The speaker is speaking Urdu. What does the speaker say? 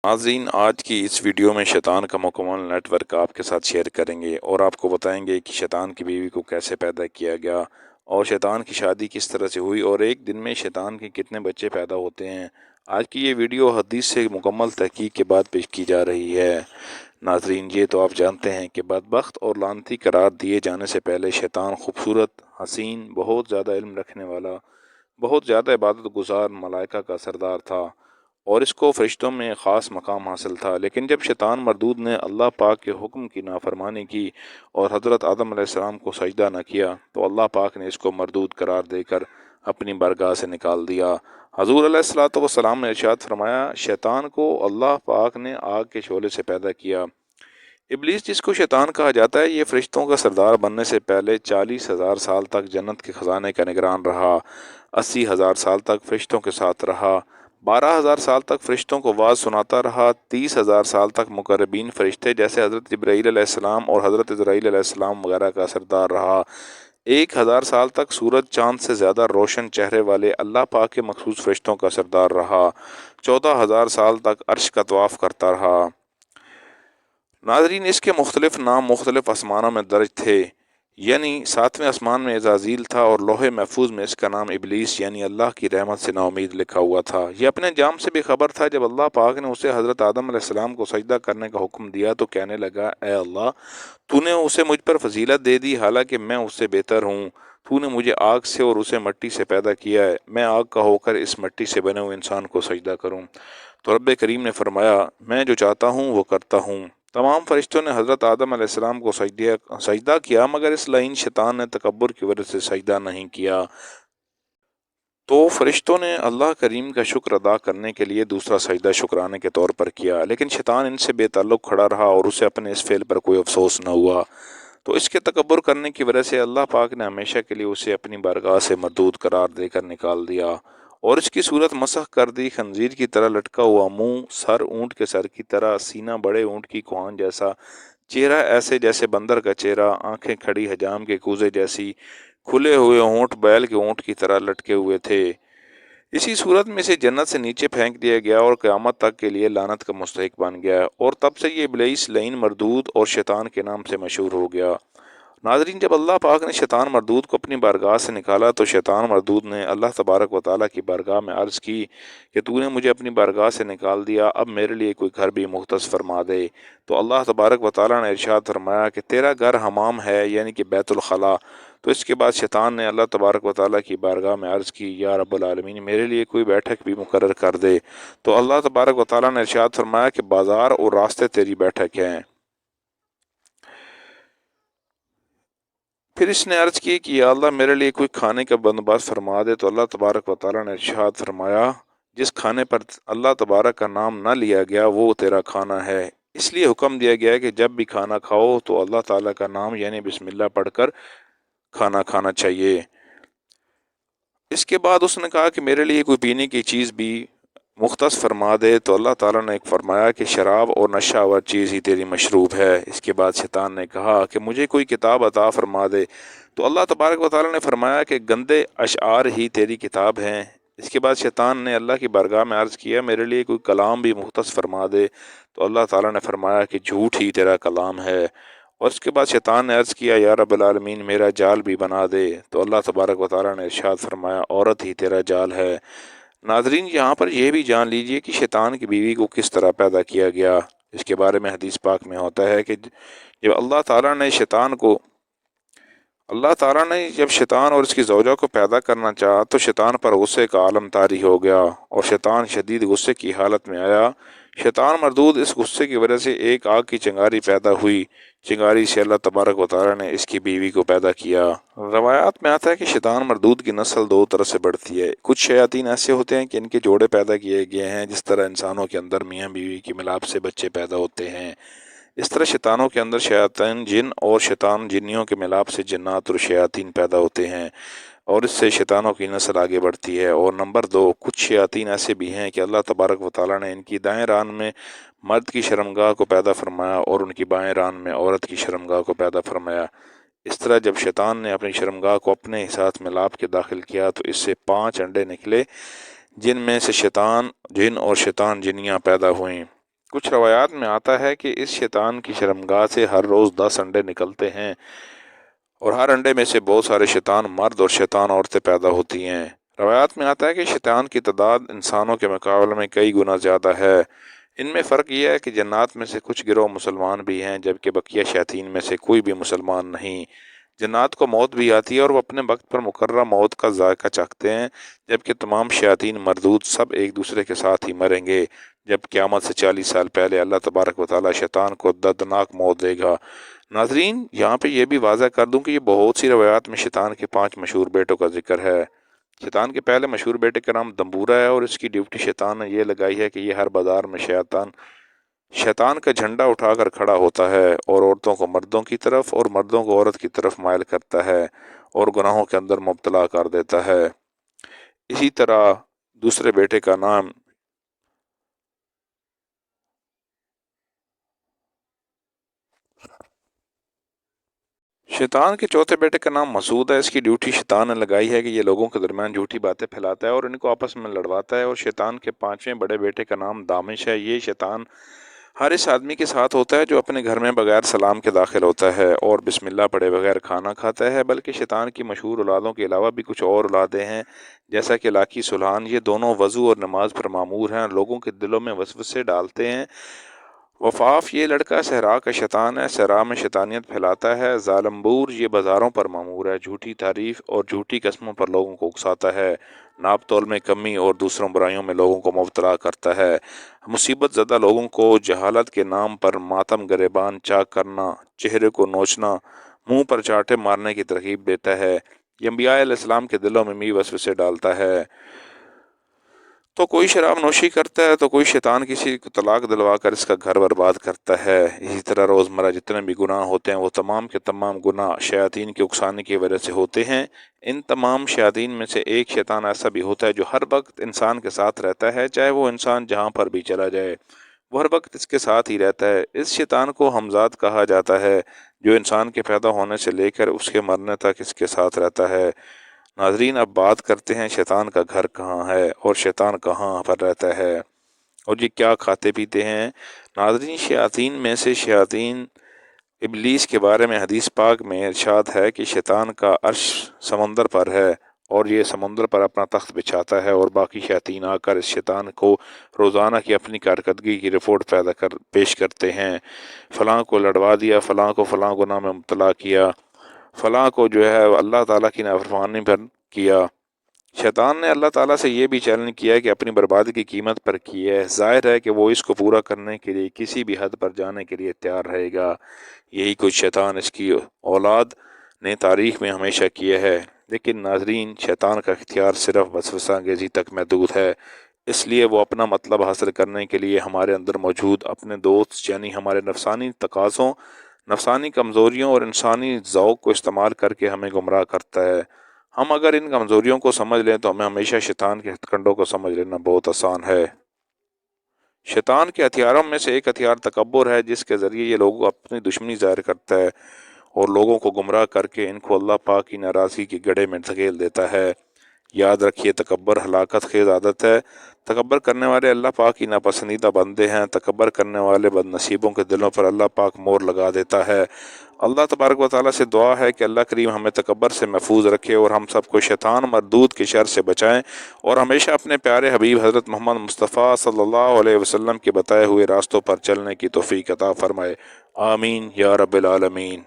ناظرین، آج کی اس ویڈیو میں شیطان کا مکمل نیٹ ورک آپ کے ساتھ شیئر کریں گے اور آپ کو بتائیں گے کہ شیطان کی بیوی کو کیسے پیدا کیا گیا اور شیطان کی شادی کس طرح سے ہوئی اور ایک دن میں شیطان کے کتنے بچے پیدا ہوتے ہیں۔ آج کی یہ ویڈیو حدیث سے مکمل تحقیق کے بعد پیش کی جا رہی ہے۔ ناظرین، یہ تو آپ جانتے ہیں کہ بدبخت اور لعنتی قرار دیے جانے سے پہلے شیطان خوبصورت، حسین، بہت زیادہ علم رکھنے والا، بہت زیادہ عبادت گزار ملائکہ کا سردار تھا اور اس کو فرشتوں میں خاص مقام حاصل تھا۔ لیکن جب شیطان مردود نے اللہ پاک کے حکم کی نافرمانی کی اور حضرت آدم علیہ السلام کو سجدہ نہ کیا تو اللہ پاک نے اس کو مردود قرار دے کر اپنی بارگاہ سے نکال دیا۔ حضور علیہ الصلوۃ والسلام نے ارشاد فرمایا، شیطان کو اللہ پاک نے آگ کے شعلے سے پیدا کیا۔ ابلیس، جس کو شیطان کہا جاتا ہے، یہ فرشتوں کا سردار بننے سے پہلے 40,000 سال تک جنت کے خزانے کا نگران رہا، 80,000 سال تک فرشتوں کے ساتھ رہا، 12,000 سال تک فرشتوں کو واعظ سناتا رہا، 30,000 سال تک مقربین فرشتے جیسے حضرت جبرائیل علیہ السلام اور حضرت اسرائیل علیہ السلام وغیرہ کا سردار رہا، 1,000 سال تک سورج چاند سے زیادہ روشن چہرے والے اللہ پاک کے مخصوص فرشتوں کا سردار رہا، 14,000 سال تک عرش کا طواف کرتا رہا۔ ناظرین، اس کے مختلف نام مختلف آسمانوں میں درج تھے، یعنی 7ویں آسمان میں عزازیل تھا اور لوح محفوظ میں اس کا نام ابلیس یعنی اللہ کی رحمت سے نا امید لکھا ہوا تھا۔ یہ اپنے انجام سے بھی خبر تھا۔ جب اللہ پاک نے اسے حضرت آدم علیہ السلام کو سجدہ کرنے کا حکم دیا تو کہنے لگا، اے اللہ، تو نے اسے مجھ پر فضیلت دے دی، حالانکہ میں اس سے بہتر ہوں۔ تو نے مجھے آگ سے اور اسے مٹی سے پیدا کیا ہے، میں آگ کا ہو کر اس مٹی سے بنے ہوئے انسان کو سجدہ کروں؟ تو رب کریم نے فرمایا، میں جو چاہتا ہوں وہ کرتا ہوں۔ تمام فرشتوں نے حضرت آدم علیہ السلام کو سجدہ کیا، مگر اس لعین شیطان نے تکبر کی وجہ سے سجدہ نہیں کیا۔ تو فرشتوں نے اللہ کریم کا شکر ادا کرنے کے لیے دوسرا سجدہ شکرانے کے طور پر کیا، لیکن شیطان ان سے بے تعلق کھڑا رہا اور اسے اپنے اس فعل پر کوئی افسوس نہ ہوا۔ تو اس کے تکبر کرنے کی وجہ سے اللہ پاک نے ہمیشہ کے لیے اسے اپنی بارگاہ سے مردود قرار دے کر نکال دیا اور اس کی صورت مسخ کر دی، خنزیر کی طرح لٹکا ہوا منہ، سر اونٹ کے سر کی طرح، سینہ بڑے اونٹ کی کوہان جیسا، چہرہ ایسے جیسے بندر کا چہرہ، آنکھیں کھڑی حجام کے کوزے جیسی، کھلے ہوئے ہونٹ بیل کے اونٹ کی طرح لٹکے ہوئے تھے۔ اسی صورت میں سے جنت سے نیچے پھینک دیا گیا اور قیامت تک کے لیے لعنت کا مستحق بن گیا، اور تب سے یہ ابلیس لعین مردود اور شیطان کے نام سے مشہور ہو گیا۔ ناظرین، جب اللہ پاک نے شیطان مردود کو اپنی بارگاہ سے نکالا تو شیطان مردود نے اللہ تبارک و تعالیٰ کی بارگاہ میں عرض کی کہ تو نے مجھے اپنی بارگاہ سے نکال دیا، اب میرے لیے کوئی گھر بھی مختص فرما دے۔ تو اللہ تبارک و تعالیٰ نے ارشاد فرمایا کہ تیرا گھر حمام ہے، یعنی کہ بیت الخلاء۔ تو اس کے بعد شیطان نے اللہ تبارک و تعالیٰ کی بارگاہ میں عرض کی، یا رب العالمین، میرے لیے کوئی بیٹھک بھی مقرر کر دے۔ تو اللہ تبارک و تعالیٰ نے ارشاد فرمایا کہ بازار اور راستے تیری بیٹھک ہیں۔ پھر اس نے عرض کی کہ یا اللہ، میرے لیے کوئی کھانے کا بندوبست فرما دے۔ تو اللہ تبارک و تعالیٰ نے ارشاد فرمایا، جس کھانے پر اللہ تبارک کا نام نہ لیا گیا وہ تیرا کھانا ہے۔ اس لیے حکم دیا گیا کہ جب بھی کھانا کھاؤ تو اللہ تعالیٰ کا نام یعنی بسم اللہ پڑھ کر کھانا کھانا چاہیے۔ اس کے بعد اس نے کہا کہ میرے لیے کوئی پینے کی چیز بھی مختص فرما دے۔ تو اللہ تعالیٰ نے ایک فرمایا کہ شراب اور نشہ آور چیز ہی تیری مشروب ہے۔ اس کے بعد شیطان نے کہا کہ مجھے کوئی کتاب عطا فرما دے۔ تو اللہ تبارک و تعالیٰ نے فرمایا کہ گندے اشعار ہی تیری کتاب ہیں۔ اس کے بعد شیطان نے اللہ کی بارگاہ میں عرض کیا، میرے لیے کوئی کلام بھی مختص فرما دے۔ تو اللہ تعالیٰ نے فرمایا کہ جھوٹ ہی تیرا کلام ہے۔ اور اس کے بعد شیطان نے عرض کیا، یا رب العالمین، میرا جال بھی بنا دے۔ تو اللہ تبارک و تعالیٰ نے ارشاد فرمایا، عورت ہی تیرا جال ہے۔ ناظرین، یہاں پر یہ بھی جان لیجئے کہ شیطان کی بیوی کو کس طرح پیدا کیا گیا۔ اس کے بارے میں حدیث پاک میں ہوتا ہے کہ جب اللہ تعالیٰ نے جب شیطان اور اس کی زوجہ کو پیدا کرنا چاہا تو شیطان پر غصے کا عالم طاری ہو گیا اور شیطان شدید غصے کی حالت میں آیا۔ شیطان مردود اس غصے کی وجہ سے ایک آگ کی چنگاری پیدا ہوئی، چنگاری سے اللہ تبارک و تعالیٰ نے اس کی بیوی کو پیدا کیا۔ روایات میں آتا ہے کہ شیطان مردود کی نسل دو طرح سے بڑھتی ہے۔ کچھ شیاطین ایسے ہوتے ہیں کہ ان کے جوڑے پیدا کیے گئے ہیں، جس طرح انسانوں کے اندر میاں بیوی کی ملاپ سے بچے پیدا ہوتے ہیں، اس طرح شیطانوں کے اندر شیاطین جن اور شیطان جنیوں کے ملاپ سے جنات اور شیاطین پیدا ہوتے ہیں اور اس سے شیطانوں کی نسل آگے بڑھتی ہے۔ اور نمبر 2، کچھ شیاطین ایسے بھی ہیں کہ اللہ تبارک و تعالیٰ نے ان کی دائیں ران میں مرد کی شرمگاہ کو پیدا فرمایا اور ان کی بائیں ران میں عورت کی شرمگاہ کو پیدا فرمایا۔ اس طرح جب شیطان نے اپنی شرمگاہ کو اپنے ساتھ ملاپ کے داخل کیا تو اس سے 5 انڈے نکلے، جن میں سے شیطان جن اور شیطان جنیاں پیدا ہوئیں۔ کچھ روایات میں آتا ہے کہ اس شیطان کی شرمگاہ سے ہر روز 10 انڈے نکلتے ہیں اور ہر انڈے میں سے بہت سارے شیطان مرد اور شیطان عورتیں پیدا ہوتی ہیں۔ روایات میں آتا ہے کہ شیطان کی تعداد انسانوں کے مقابلے میں کئی گنا زیادہ ہے۔ ان میں فرق یہ ہے کہ جنات میں سے کچھ گروہ مسلمان بھی ہیں جبکہ بقیہ شیاطین میں سے کوئی بھی مسلمان نہیں۔ جنات کو موت بھی آتی ہے اور وہ اپنے وقت پر مقررہ موت کا ذائقہ چکھتے ہیں، جبکہ تمام شیاطین مردود سب ایک دوسرے کے ساتھ ہی مریں گے۔ جب قیامت سے 40 سال پہلے اللہ تبارک و تعالی شیطان کو دردناک موت دے گا۔ ناظرین، یہاں پہ یہ بھی واضح کر دوں کہ یہ بہت سی روایات میں شیطان کے 5 مشہور بیٹوں کا ذکر ہے۔ شیطان کے پہلے مشہور بیٹے کا نام دمبورا ہے اور اس کی ڈیوٹی شیطان نے یہ لگائی ہے کہ یہ ہر بازار میں شیطان کا جھنڈا اٹھا کر کھڑا ہوتا ہے اور عورتوں کو مردوں کی طرف اور مردوں کو عورت کی طرف مائل کرتا ہے اور گناہوں کے اندر مبتلا کر دیتا ہے۔ اسی طرح دوسرے بیٹے کا نام شیطان کے چوتھے بیٹے کا نام مسعود ہے۔ اس کی ڈیوٹی شیطان نے لگائی ہے کہ یہ لوگوں کے درمیان جھوٹی باتیں پھیلاتا ہے اور ان کو آپس میں لڑواتا ہے۔ اور شیطان کے 5ویں بڑے بیٹے کا نام دامش ہے۔ یہ شیطان ہر اس آدمی کے ساتھ ہوتا ہے جو اپنے گھر میں بغیر سلام کے داخل ہوتا ہے اور بسم اللہ پڑھے بغیر کھانا کھاتا ہے۔ بلکہ شیطان کی مشہور اولادوں کے علاوہ بھی کچھ اور اولادیں ہیں، جیسا کہ لاکی سلحان۔ یہ دونوں وضو اور نماز پر معمور ہیں، لوگوں کے دلوں میں وسوسے ڈالتے ہیں۔ وفاف، یہ لڑکا صحرا کا شیطان ہے، صحرا میں شیطانیت پھیلاتا ہے۔ ظالمبور، یہ بازاروں پر معمور ہے، جھوٹی تعریف اور جھوٹی قسموں پر لوگوں کو اکساتا ہے، ناپ تول میں کمی اور دوسروں برائیوں میں لوگوں کو مبتلا کرتا ہے۔ مصیبت زدہ لوگوں کو جہالت کے نام پر ماتم گریبان چاک کرنا، چہرے کو نوچنا، منہ پر چاٹے مارنے کی ترغیب دیتا ہے۔ یہ انبیاء علیہ السلام کے دلوں میں بھی وسوسے ڈالتا ہے۔ تو کوئی شراب نوشی کرتا ہے تو کوئی شیطان کسی کو طلاق دلوا کر اس کا گھر برباد کرتا ہے۔ اسی طرح روزمرہ جتنے بھی گناہ ہوتے ہیں وہ تمام کے تمام گناہ شیاطین کے اکسانے کی وجہ سے ہوتے ہیں۔ ان تمام شیاطین میں سے ایک شیطان ایسا بھی ہوتا ہے جو ہر وقت انسان کے ساتھ رہتا ہے، چاہے وہ انسان جہاں پر بھی چلا جائے، وہ ہر وقت اس کے ساتھ ہی رہتا ہے۔ اس شیطان کو ہمزاد کہا جاتا ہے، جو انسان کے پیدا ہونے سے لے کر اس کے مرنے تک اس کے ساتھ رہتا ہے۔ ناظرین، اب بات کرتے ہیں شیطان کا گھر کہاں ہے اور شیطان کہاں پر رہتا ہے اور یہ کیا کھاتے پیتے ہیں۔ ناظرین، شیاطین میں سے شیاطین ابلیس کے بارے میں حدیث پاک میں ارشاد ہے کہ شیطان کا عرش سمندر پر ہے اور یہ سمندر پر اپنا تخت بچھاتا ہے اور باقی شیاطین آ کر اس شیطان کو روزانہ کی اپنی کارکردگی کی رپورٹ پیش کرتے ہیں۔ فلاں کو لڑوا دیا، فلاں کو فلاں گناہ میں مبتلا کیا، فلاں کو جو ہے اللہ تعالیٰ کی نافرمانی پر کیا۔ شیطان نے اللہ تعالیٰ سے یہ بھی چیلنج کیا ہے کہ اپنی بربادی کی قیمت پر کی ہے۔ ظاہر ہے کہ وہ اس کو پورا کرنے کے لیے کسی بھی حد پر جانے کے لیے تیار رہے گا۔ یہی کچھ شیطان اس کی اولاد نے تاریخ میں ہمیشہ کیا ہے۔ لیکن ناظرین، شیطان کا اختیار صرف وسوسہ انگیزی تک محدود ہے، اس لیے وہ اپنا مطلب حاصل کرنے کے لیے ہمارے اندر موجود اپنے دوست یعنی ہمارے نفسانی تقاضوں، نفسانی کمزوریوں اور انسانی ذوق کو استعمال کر کے ہمیں گمراہ کرتا ہے۔ ہم اگر ان کمزوریوں کو سمجھ لیں تو ہمیں ہمیشہ شیطان کے ہتھ کنڈوں کو سمجھ لینا بہت آسان ہے۔ شیطان کے ہتھیاروں میں سے ایک ہتھیار تکبر ہے، جس کے ذریعے یہ لوگوں اپنی دشمنی ظاہر کرتا ہے اور لوگوں کو گمراہ کر کے ان کو اللہ پاک کی ناراضگی کے گڑھے میں دھکیل دیتا ہے۔ یاد رکھیے، تکبر ہلاکت خیز عادت ہے۔ تکبر کرنے والے اللہ پاک کی ناپسندیدہ بندے ہیں۔ تکبر کرنے والے بد نصیبوں کے دلوں پر اللہ پاک مور لگا دیتا ہے۔ اللہ تبارک و تعالیٰ سے دعا ہے کہ اللہ کریم ہمیں تکبر سے محفوظ رکھے اور ہم سب کو شیطان مردود کے شر سے بچائیں اور ہمیشہ اپنے پیارے حبیب حضرت محمد مصطفیٰ صلی اللہ علیہ وسلم کے بتائے ہوئے راستوں پر چلنے کی توفیق عطا فرمائے۔ آمین یا رب العالمین۔